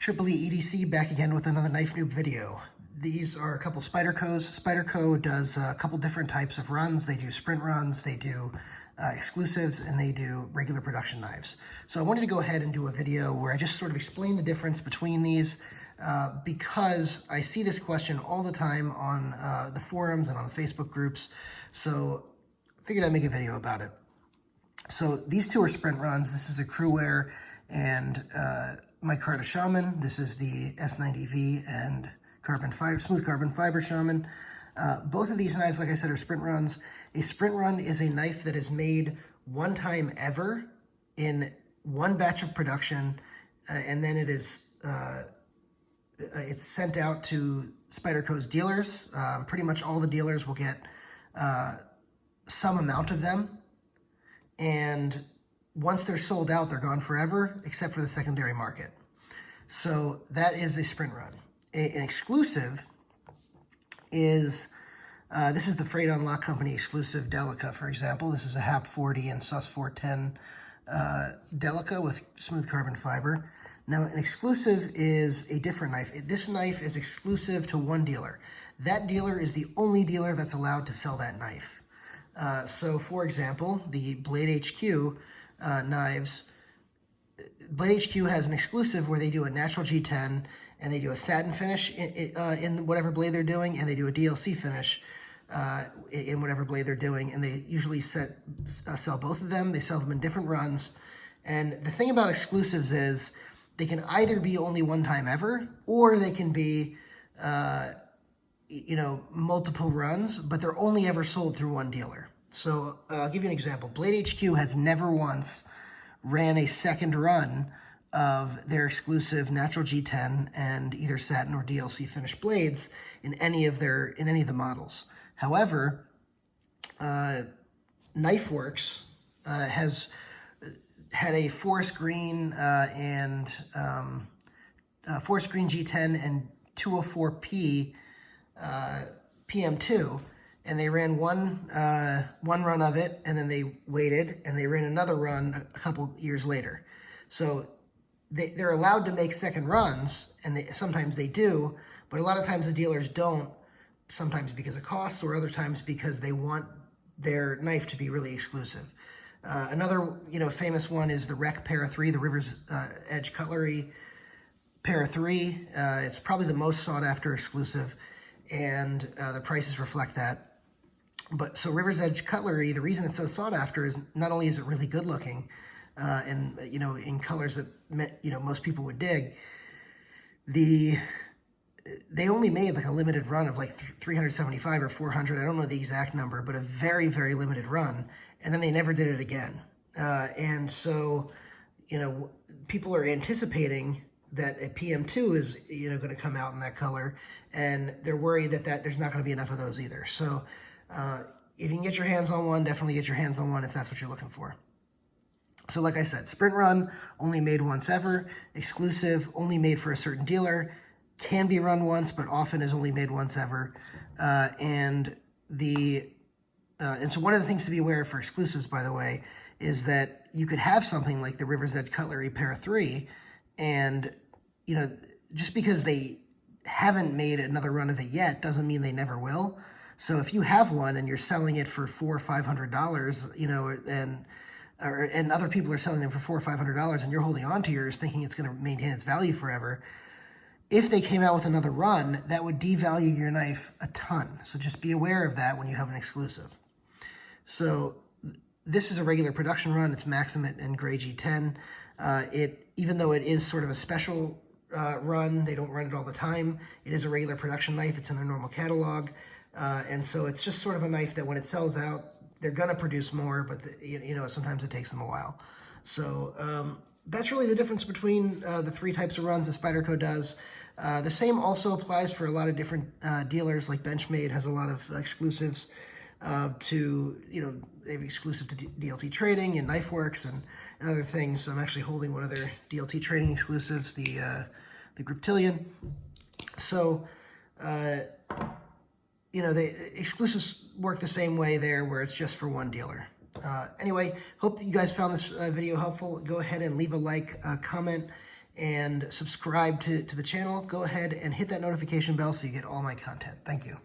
EDC back again with another Knife Noob video. These are a couple Spydercos. Spyderco does a couple different types of runs. They do sprint runs, they do exclusives, and they do regular production knives. So I wanted to go ahead and do a video where I just sort of explain the difference between these because I see this question all the time on the forums and on the Facebook groups. So I figured I'd make a video about it. So these two are sprint runs. This is the Cru-Wear and Microtech Shaman. This is the S90V and smooth carbon fiber Shaman. Both of these knives, like I said, are sprint runs. A sprint run is a knife that is made one time ever in one batch of production, and then it is it's sent out to Spyderco's dealers. Pretty much all the dealers will get some amount of them, and once they're sold out, they're gone forever, except for the secondary market. So that is a sprint run. An exclusive is, this is the Freight Unlock Company exclusive Delica, for example. This is a HAP 40 and Sus 410 Delica with smooth carbon fiber. Now, an exclusive is a different knife. This knife is exclusive to one dealer. That dealer is the only dealer that's allowed to sell that knife. So, for example, the Blade HQ knives, Blade HQ has an exclusive where they do a natural G10 and they do a satin finish in whatever blade they're doing, and they do a DLC finish in whatever blade they're doing, and they usually sell both of them. They sell them in different runs. And the thing about exclusives is they can either be only one time ever, or they can be multiple runs, but they're only ever sold through one dealer. So I'll give you an example. Blade HQ has never once ran a second run of their exclusive natural G10 and either satin or DLC finished blades in any of the models. However, KnifeWorks has had a forest green forest green G10 and 204P PM2, and they ran one run of it, and then they waited, and they ran another run a couple years later. So they're allowed to make second runs, and sometimes they do, but a lot of times the dealers don't, sometimes because of costs, or other times because they want their knife to be really exclusive. Another famous one is the Rec Para 3, the River's Edge Cutlery Para 3. It's probably the most sought after exclusive, and the prices reflect that. But so River's Edge Cutlery, the reason it's so sought after is not only is it really good looking, and in colors that most people would dig, they only made like a limited run of like 375 or 400, I don't know the exact number, but a very, very limited run, and then they never did it again. And so people are anticipating that a PM2 is going to come out in that color, and they're worried that there's not going to be enough of those either. So if you can get your hands on one, definitely get your hands on one if that's what you're looking for. So like I said, sprint run, only made once ever. Exclusive, only made for a certain dealer. Can be run once, but often is only made once ever. And so one of the things to be aware of for exclusives, by the way, is that you could have something like the River's Edge Cutlery Para 3, and just because they haven't made another run of it yet doesn't mean they never will. So if you have one and you're selling it for $400 or $500, and other people are selling them for $400 or $500, and you're holding on to yours thinking it's going to maintain its value forever, if they came out with another run, that would devalue your knife a ton. So just be aware of that when you have an exclusive. So this is a regular production run. It's Maximate and Gray G10. Even though it is sort of a special run, they don't run it all the time, it is a regular production knife. It's in their normal catalog. And so it's just sort of a knife that when it sells out, they're going to produce more, but sometimes it takes them a while. So that's really the difference between the three types of runs that Spyderco does. The same also applies for a lot of different dealers, like Benchmade has a lot of exclusives they have exclusive to DLT Trading and KnifeWorks and other things. So I'm actually holding one of their DLT Trading exclusives, the Griptilian. So, the exclusives work the same way there, where it's just for one dealer. Anyway, hope that you guys found this video helpful. Go ahead and leave a like, comment, and subscribe to the channel. Go ahead and hit that notification bell so you get all my content. Thank you.